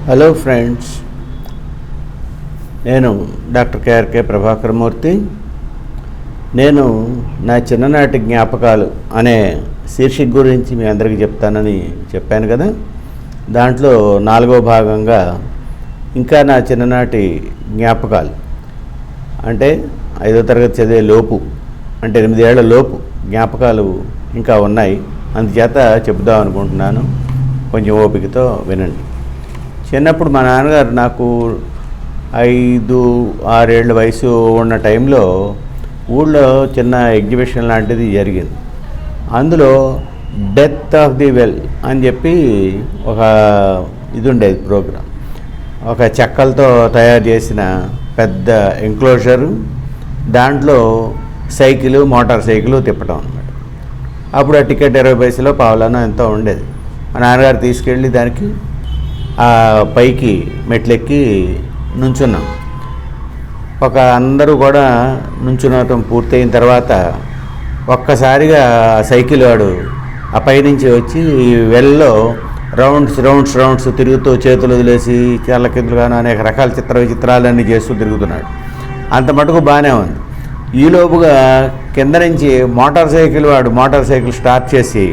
Hello friends, నేను doctor KRK Prabhakar మూర్తి. నేను నా చిన్ననాటి జ్ఞాపకాలు అనే శీర్షిక గురించి మీ అందరికీ చెప్తానని చెప్పాను కదా. దాంట్లో 4వ భాగంగా ఇంకా నా చిన్ననాటి జ్ఞాపకాలు అంటే 5వ తరగతి చదివే లోపు, అంటే 8 ఏళ్ల లోపు జ్ఞాపకాలు ఇంకా ఉన్నాయి. అందుచేత చెబుదాం అనుకుంటున్నాను. కొంచెం ఓపికతో వినండి. చిన్నప్పుడు మా నాన్నగారు నాకు 5-6 ఏళ్ళ వయసు ఉన్న టైంలో ఊళ్ళో చిన్న ఎగ్జిబిషన్ లాంటిది జరిగింది. అందులో డెత్ ఆఫ్ ది వెల్ అని చెప్పి ఒక ఇది ఉండేది ప్రోగ్రాం. ఒక చెక్కలతో తయారు చేసిన పెద్ద ఎంక్లోజరు, దాంట్లో మోటార్ సైకిల్ తిప్పటం అన్నమాట. అప్పుడు ఆ టికెట్ 20 పైసలో పావులానో ఎంతో ఉండేది. మా నాన్నగారు తీసుకెళ్ళి దానికి ఆ పైకి మెట్లెక్కి నుంచున్నాం. అందరూ కూడా నుంచునటం పూర్తయిన తర్వాత ఒక్కసారిగా సైకిల్ వాడు ఆ పైనుంచి వచ్చి ఈ వెల్లో రౌండ్స్ తిరుగుతూ చేతులు వదిలేసి చల్లకిందులుగాను అనేక రకాల విచిత్రాలన్నీ చేస్తూ తిరుగుతున్నాడు. అంత మటుకు బాగానే ఉంది. ఈలోపుగా కింద నుంచి మోటార్ సైకిల్ స్టార్ట్ చేసి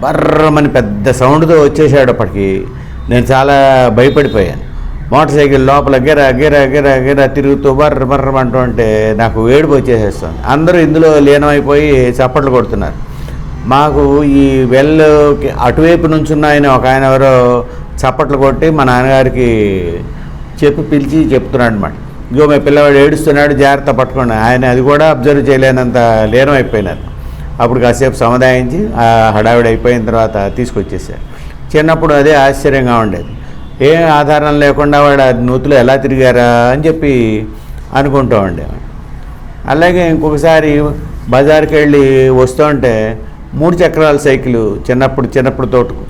బర్రమని పెద్ద సౌండ్తో వచ్చేసాడు. అప్పటికి నేను చాలా భయపడిపోయాను. మోటార్ సైకిల్ లోపల గిర తిరుగుతూ బర్రమంటూ ఉంటే నాకు ఏడుపు వచ్చేసేస్తుంది. అందరూ ఇందులో లీనమైపోయి చప్పట్లు కొడుతున్నారు. మాకు ఈ వెల్కి అటువైపు నుంచున్న ఒక ఆయన ఎవరో చప్పట్లు కొట్టి మా నాన్నగారికి పిలిచి చెప్తున్నాడు అన్నమాట. ఇగో మీ పిల్లవాడు ఏడుస్తున్నాడు, జాగ్రత్త పట్టుకోండి. ఆయన అది కూడా అబ్జర్వ్ చేయలేనంత లీనమైపోయినారు. అప్పుడు కాసేపు సముదాయించి ఆ హడావిడి అయిపోయిన తర్వాత తీసుకొచ్చేసారు. చిన్నప్పుడు అదే ఆశ్చర్యంగా ఉండేది. ఏం ఆధారం లేకుండా వాడు నూతులు ఎలా తిరిగారా అని చెప్పి అనుకుంటూ ఉండేవాడు. అలాగే ఇంకొకసారి బజార్కి వెళ్ళి వస్తుంటే 3 చక్రాల సైకిల్ చిన్నప్పుడు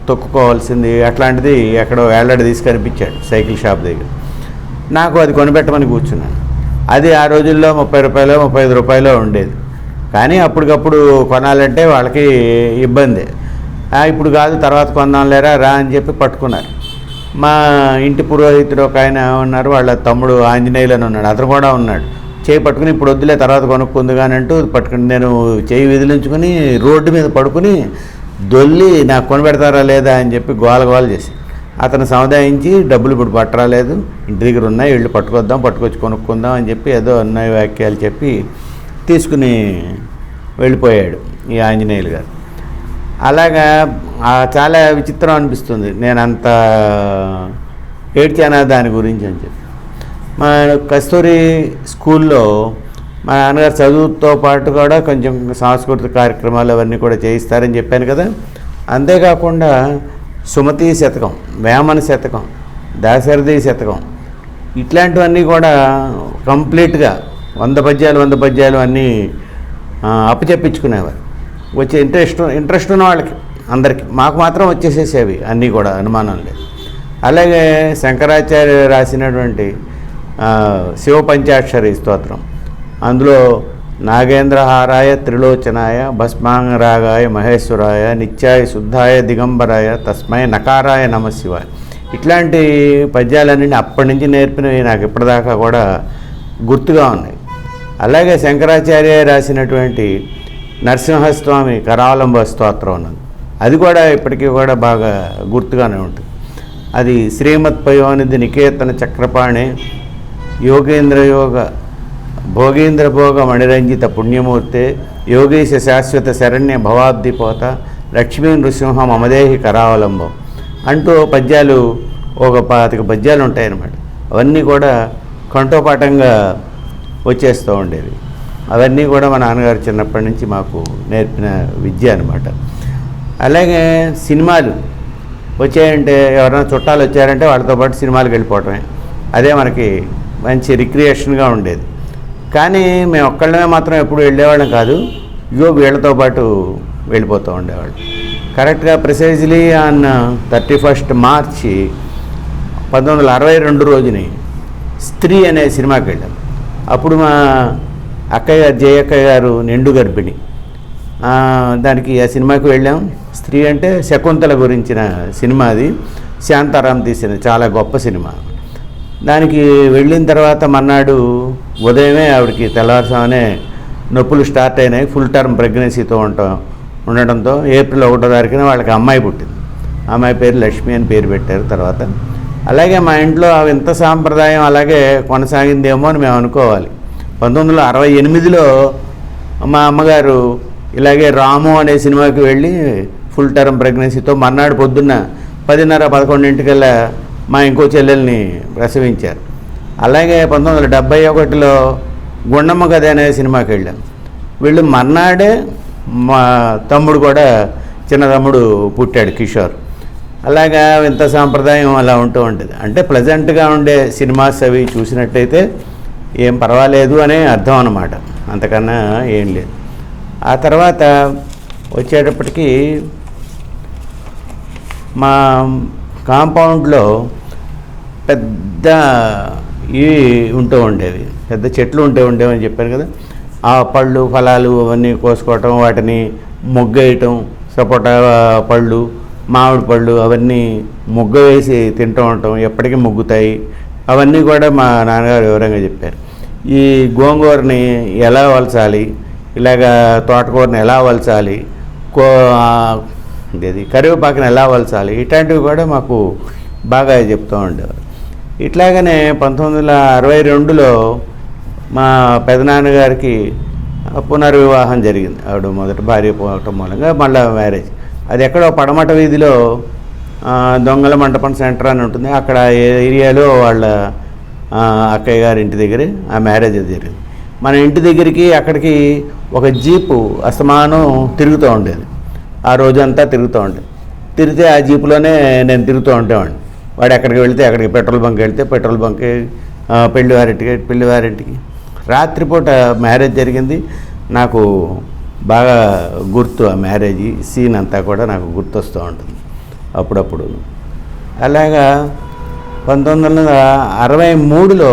తొక్కుకోవాల్సింది అట్లాంటిది ఎక్కడో వేళ్లాడి తీసి కనిపించాడు సైకిల్ షాప్ దగ్గర. నాకు అది కొనిపెట్టమని కూర్చున్నాను. అది ఆ రోజుల్లో 30 రూపాయలు 35 రూపాయలు ఉండేది. కానీ అప్పటికప్పుడు కొనాలంటే వాళ్ళకి ఇబ్బంది. ఇప్పుడు కాదు, తర్వాత కొందాంలేరా రా అని చెప్పి పట్టుకున్నారు. మా ఇంటి పురోహితుడు ఒక ఆయన ఉన్నారు, వాళ్ళ తమ్ముడు ఆంజనేయులు అని ఉన్నాడు, అతను కూడా ఉన్నాడు. చేయి పట్టుకుని ఇప్పుడు వద్దులే తర్వాత కొనుక్కుంది కానీ అంటూ పట్టుకుని నేను చేయి విదిలించుకుని రోడ్డు మీద పడుకుని దొల్లి నాకు కొనిపెడతారా లేదా అని చెప్పి గోల చేసి అతను సముదాయించి డబ్బులు ఇప్పుడు పట్టరాలేదు, ఇంటి దగ్గర ఉన్నాయి, ఇళ్ళు పట్టుకొచ్చి కొనుక్కుందాం అని చెప్పి ఏదో అన్నయ్య వాక్యాలు చెప్పి తీసుకుని వెళ్ళిపోయాడు ఈ ఆంజనేయులు గారు. అలాగా చాలా విచిత్రం అనిపిస్తుంది. నేను అంత ఏడ్చానా దాని గురించి అని చెప్పి. మా కస్తూరి స్కూల్లో మా నాన్నగారు చదువుతో పాటు కూడా కొంచెం సాంస్కృతిక కార్యక్రమాలు అవన్నీ కూడా చేయిస్తారని చెప్పాను కదా. అంతేకాకుండా సుమతి శతకం, వేమన శతకం, దాశరథి శతకం ఇట్లాంటివన్నీ కూడా కంప్లీట్గా 100 పద్యాలు అన్నీ అప్పచెప్పించుకునేవారు. వచ్చే ఇంట్రెస్ట్ ఉన్న వాళ్ళకి అందరికీ. మాకు మాత్రం వచ్చేసేసేవి అన్నీ కూడా, అనుమానం లేదు. అలాగే శంకరాచార్య రాసినటువంటి శివపంచాక్షరి స్తోత్రం, అందులో నాగేంద్రహారాయ త్రిలోచనాయ భస్మాంగరాగాయ మహేశ్వరాయ నిత్యాయ శుద్ధాయ దిగంబరాయ తస్మై నకారాయ నమ శివాయ ఇట్లాంటి పద్యాలన్నీ అప్పటి నుంచి నేర్పినవి నాకు ఇప్పటిదాకా కూడా గుర్తుగా ఉన్నాయి. అలాగే శంకరాచార్య రాసినటువంటి నరసింహస్వామి కరావలంబ స్తోత్రం ఉన్నది, అది కూడా ఇప్పటికీ కూడా బాగా గుర్తుగానే ఉంటుంది. అది శ్రీమత్ పయోనిధి నికేతన చక్రపాణి భోగేంద్ర భోగ మణిరంజిత పుణ్యమూర్తే యోగీశ శాశ్వత శరణ్య భవాబ్దిపోత లక్ష్మీ నృసింహ మమదేహి కరావలంబం అంటూ పద్యాలు ఒక 25 పద్యాలు ఉంటాయన్నమాట. అవన్నీ కూడా కంఠోపాఠంగా వచ్చేస్తూ ఉండేవి. అవన్నీ కూడా మా నాన్నగారు చిన్నప్పటి నుంచి మాకు నేర్పిన విద్య అనమాట. అలాగే సినిమాలు వచ్చాయంటే, ఎవరైనా చుట్టాలు వచ్చారంటే వాళ్ళతో పాటు సినిమాలకు వెళ్ళిపోవటమే, అదే మనకి మంచి రిక్రియేషన్గా ఉండేది. కానీ మేము ఒక్కళ్ళమే మాత్రం ఎప్పుడు వెళ్ళేవాళ్ళం కాదు, వీళ్ళతో పాటు వెళ్ళిపోతూ ఉండేవాళ్ళం. కరెక్ట్గా ప్రిసైజ్లీ ఆన్ 31 మార్చి 1962 రోజుని స్త్రీ అనే సినిమాకి వెళ్ళాం. అప్పుడు మా అక్కయ్య జయక్కయ్య గారు నిండు గర్భిణి. దానికి ఆ సినిమాకి వెళ్ళాం. స్త్రీ అంటే శకుంతల గురించిన సినిమా అది. శాంతారాం తీసిన చాలా గొప్ప సినిమా. దానికి వెళ్ళిన తర్వాత మన్నాడు ఉదయమే ఆవిడకి తెల్లవారుసామనే నొప్పులు స్టార్ట్ అయినాయి. ఫుల్ టర్మ్ ప్రెగ్నెన్సీతో ఉండడంతో ఏప్రిల్ 1వ తారీఖున వాళ్ళకి అమ్మాయి పుట్టింది. అమ్మాయి పేరు లక్ష్మి అని పేరు పెట్టారు తర్వాత. అలాగే మా ఇంట్లో ఆ వింత సాంప్రదాయం అలాగే కొనసాగిందేమో అని మేము అనుకోవాలి. 1968లో మా అమ్మగారు ఇలాగే రాము అనే సినిమాకి వెళ్ళి ఫుల్ టర్మ్ ప్రెగ్నెన్సీతో మర్నాడు పొద్దున్న 10:30-11 మా ఇంకో చెల్లెల్ని ప్రసవించారు. అలాగే 1971లో గుండమ్మ కథ అనే సినిమాకి వెళ్ళాను. వీళ్ళు మర్నాడే మా తమ్ముడు కూడా చిన్న తమ్ముడు పుట్టాడు, కిషోర్. అలాగా ఇంత సాంప్రదాయం అలా ఉంటూ ఉంటుంది. అంటే ప్లెజెంట్గా ఉండే సినిమాస్ అవి చూసినట్టయితే ఏం పర్వాలేదు అనే అర్థం అన్నమాట, అంతకన్నా ఏం లేదు. ఆ తర్వాత వచ్చేటప్పటికి మా కాంపౌండ్లో పెద్ద ఇవి ఉంటూ ఉండేవి, పెద్ద చెట్లు ఉండేవని చెప్పాను కదా. ఆ పళ్ళు ఫలాలు అవన్నీ కోసుకోవటం, వాటిని మొగ్గేయటం, సపోటా పళ్ళు, మామిడి పళ్ళు అవన్నీ మొగ్గ వేసి తింటూ ఉంటాం, ఎప్పటికీ మొగ్గుతాయి. అవన్నీ కూడా మా నాన్నగారు వివరంగా చెప్పారు. ఈ గోంగూరని ఎలా వలచాలి, ఇలాగా తోటకూరని ఎలా వలచాలి, ఇది కరివేపాకుని ఎలా వలచాలి, ఇట్లాంటివి కూడా మాకు బాగా చెప్తూ ఉండేవారు. ఇట్లాగనే 1962లో మా పెదనాన్నగారికి పునర్వివాహం జరిగింది. ఆవిడ మొదటి భార్య పోవటం మూలంగా మళ్ళీ మ్యారేజ్. అది ఎక్కడో పడమట వీధిలో దొంగల మంటపం సెంటర్ అని ఉంటుంది. అక్కడ ఏరియాలో వాళ్ళ అక్కయ్య గారి ఇంటి దగ్గరే ఆ మ్యారేజ్ జరిగింది. మన ఇంటి దగ్గరికి అక్కడికి ఒక జీపు అస్తమానం తిరుగుతూ ఉండేది. ఆ రోజంతా తిరుగుతూ ఉండేది. తిరిగితే ఆ జీపులోనే నేను తిరుగుతూ ఉండేవాడిని. వాడు ఎక్కడికి వెళితే అక్కడికి పెట్రోల్ బంక్ వెళ్తే పెట్రోల్ బంక్కి, పెళ్లివారింటికి. రాత్రిపూట మ్యారేజ్ జరిగింది. నాకు బాగా గుర్తు ఆ మ్యారేజ్ సీన్ అంతా కూడా నాకు గుర్తొస్తూ ఉంటుంది అప్పుడప్పుడు. అలాగా 1963లో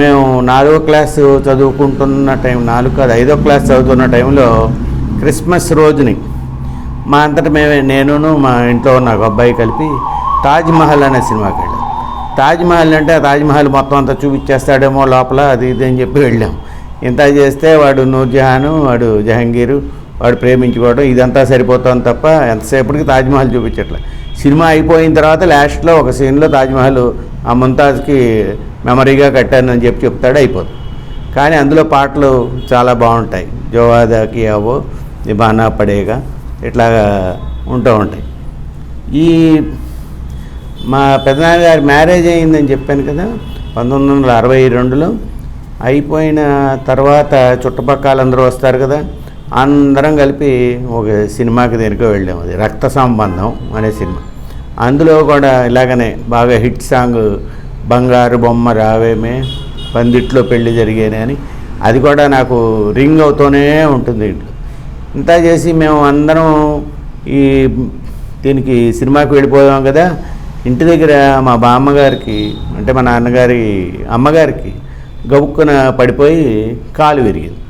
మేము 4వ క్లాసు చదువుకుంటున్న టైం, 5వ క్లాస్ చదువుతున్న టైంలో క్రిస్మస్ రోజుని మా అంతటా నేనును మా ఇంట్లో ఉన్న ఒక అబ్బాయి కలిపి తాజ్మహల్ అనే సినిమాకి వెళ్ళాం. తాజ్మహల్ అంటే ఆ తాజ్మహల్ మొత్తం అంతా చూపించేస్తాడేమో లోపల, అది ఇది అని చెప్పి వెళ్ళాం. ఇంత చేస్తే వాడు నూర్జహాను, వాడు జహంగీరు, వాడు ప్రేమించుకోవడం ఇదంతా సరిపోతాం తప్ప ఎంతసేపటికి తాజ్మహల్ చూపించట్లే. సినిమా అయిపోయిన తర్వాత లాస్ట్లో ఒక సీన్లో తాజ్మహల్ ఆ ముంతాజ్కి మెమరీగా కట్టానని చెప్తాడు, అయిపోతుంది. కానీ అందులో పాటలు చాలా బాగుంటాయి. జోవాదాకి అవో నిబానా పడేగా ఇట్లాగా ఉంటూ ఉంటాయి. ఈ మా పెదనాన్నగారి మ్యారేజ్ అయిందని చెప్పాను కదా 1962లో. అయిపోయిన తర్వాత చుట్టుపక్కల అందరూ వస్తారు కదా, అందరం కలిపి ఒక సినిమాకి దేనికో వెళ్ళాము. అది రక్త సంబంధం అనే సినిమా. అందులో కూడా ఇలాగనే బాగా హిట్ సాంగ్ బంగారు బొమ్మ రావేమే, పందిట్లో పెళ్లి జరిగేనే అని, అది కూడా నాకు రింగ్ అవుతూనే ఉంటుంది ఇంట్లో. ఇంత చేసి మేము అందరం ఈ దీనికి సినిమాకి వెళ్ళిపోయాం కదా. ఇంటి దగ్గర మా బామ్మగారికి అంటే మా నాన్నగారి అమ్మగారికి గబుక్కున పడిపోయి కాలు విరిగింది.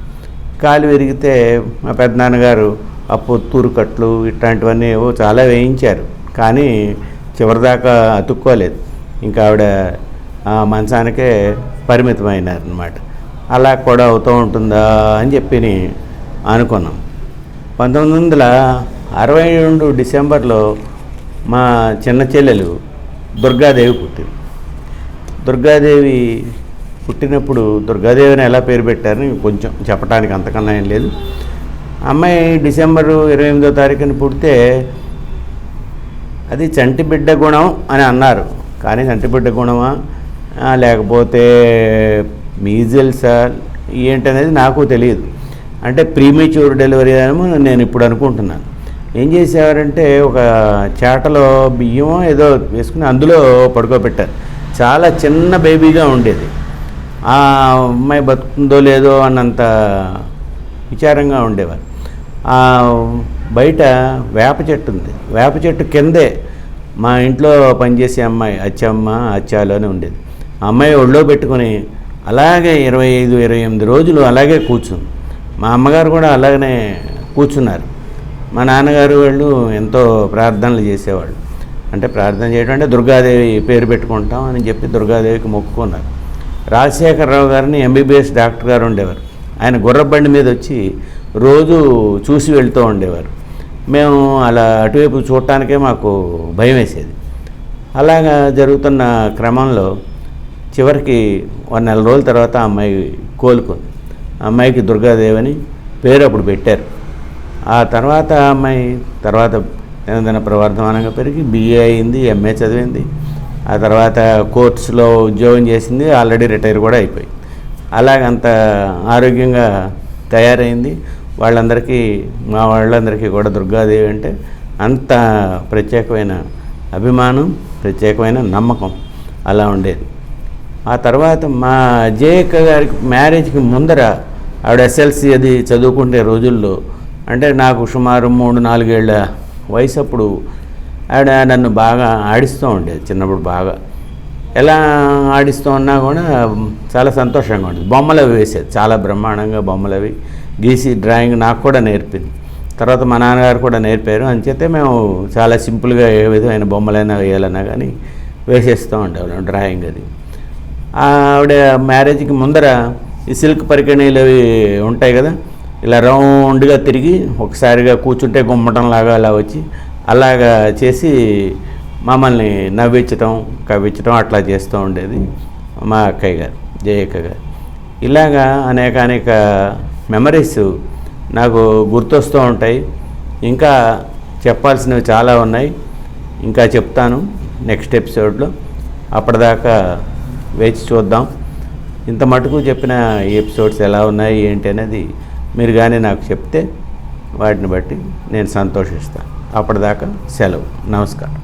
కాలు విరిగితే మా పెద్దనాన్నగారు ఆ పొత్తూరు కట్లు ఇట్లాంటివన్నీ ఏవో చాలా వేయించారు, కానీ చివరిదాకా అతుక్కోలేదు. ఇంకా ఆవిడ ఆ మంచానికే పరిమితమైనారనమాట. అలా కూడా అవుతూ ఉంటుందా అని చెప్పి అనుకున్నాం. 1962 డిసెంబర్లో మా చిన్న చెల్లెలు దుర్గాదేవి పుట్టింది. దుర్గాదేవి పుట్టినప్పుడు దుర్గాదేవిని ఎలా పేరు పెట్టారని కొంచెం చెప్పడానికి అంతకన్నా ఏం లేదు. అమ్మాయి డిసెంబరు 28వ తారీఖున పుడితే అది చంటి బిడ్డ గుణం అని అన్నారు. కానీ చంటి బిడ్డ గుణమా లేకపోతే మీజిల్సా ఏంటనేది నాకు తెలియదు. అంటే ప్రీమెచ్యూర్ డెలివరీ ఏమో నేను ఇప్పుడు అనుకుంటున్నాను. ఏం చేసేవారంటే ఒక చేటలో బియ్యమో ఏదో వేసుకుని అందులో పడుకోబెట్టారు. చాలా చిన్న బేబీగా ఉండేది. ఆ అమ్మాయి బతుకుందో లేదో అన్నంత విచారంగా ఉండేవారు. బయట వేప చెట్టు ఉంది. వేప చెట్టు కిందే మా ఇంట్లో పనిచేసే అమ్మాయి అచ్చాలోనే ఉండేది. ఆ అమ్మాయి ఒళ్ళో పెట్టుకొని అలాగే 25-28 రోజులు అలాగే కూర్చుంది. మా అమ్మగారు కూడా అలాగనే కూర్చున్నారు. మా నాన్నగారు వాళ్ళు ఎంతో ప్రార్థనలు చేసేవాళ్ళు. అంటే ప్రార్థన చేయడం అంటే దుర్గాదేవి పేరు పెట్టుకుంటాం అని చెప్పి దుర్గాదేవికి మొక్కుకున్నారు. రాజశేఖరరావు గారిని ఎంబీబీఎస్ డాక్టర్ గారు ఉండేవారు. ఆయన గుర్రబండి మీద వచ్చి రోజు చూసి వెళ్తూ ఉండేవారు. మేము అలా అటువైపు చూడటానికే మాకు భయం వేసేది. అలాగా జరుగుతున్న క్రమంలో చివరికి 1 నెల రోజుల తర్వాత ఆ అమ్మాయి కోలుకుంది. ఆ అమ్మాయికి దుర్గాదేవి అని పేరు అప్పుడు పెట్టారు. ఆ తర్వాత ఆ అమ్మాయి తర్వాత దినదిన ప్రవర్ధమానంగా పెరిగి BA అయింది, MA చదివింది. ఆ తర్వాత కోర్ట్స్లో ఉద్యోగం చేసింది, ఆల్రెడీ రిటైర్ కూడా అయిపోయింది. అలాగంత ఆరోగ్యంగా తయారైంది. వాళ్ళందరికీ మా వాళ్ళందరికీ కూడా దుర్గాదేవి అంటే అంత ప్రత్యేకమైన అభిమానం, ప్రత్యేకమైన నమ్మకం అలా ఉండేది. ఆ తర్వాత మా జయక్క గారికి మ్యారేజ్కి ముందర ఆవిడ SLC అది చదువుకుంటే రోజుల్లో, అంటే నాకు సుమారు 3-4 ఏళ్ళ వయసు అప్పుడు ఆవిడ నన్ను బాగా ఆడిస్తూ ఉండేది. చిన్నప్పుడు బాగా ఎలా ఆడిస్తూ ఉన్నా కూడా చాలా సంతోషంగా ఉండేది. బొమ్మలు అవి వేసేది, చాలా బ్రహ్మాండంగా బొమ్మలు అవి గీసి డ్రాయింగ్ నాకు కూడా నేర్పింది. తర్వాత మా నాన్నగారు కూడా నేర్పారు. అంచేతే మేము చాలా సింపుల్గా ఏ విధమైన బొమ్మలైనా వేయాలన్నా కానీ వేసేస్తూ ఉండేవాళ్ళం డ్రాయింగ్ అది. ఆవిడ మ్యారేజ్కి ముందర ఈ సిల్క్ పరికిణీలు అవి ఉంటాయి కదా, ఇలా రౌండ్గా తిరిగి ఒకసారిగా కూర్చుంటే గుమ్మటంలాగా అలా వచ్చి అలాగా చేసి మమ్మల్ని నవ్వించటం, కవ్వించటం అట్లా చేస్తూ ఉండేది మా అక్కయ్య గారు, జయక్క గారు. ఇలాగా అనేక మెమరీస్ నాకు గుర్తొస్తూ ఉంటాయి. ఇంకా చెప్పాల్సినవి చాలా ఉన్నాయి, ఇంకా చెప్తాను నెక్స్ట్ ఎపిసోడ్లో. అప్పటిదాకా వేచి చూద్దాం. ఇంత మటుకు చెప్పిన ఈ ఎపిసోడ్స్ ఎలా ఉన్నాయి ఏంటి అనేది మీరు కానీ నాకు చెప్తే వాటిని బట్టి నేను సంతోషిస్తాను. అప్పటిదాకా సెలవు. నమస్కారం.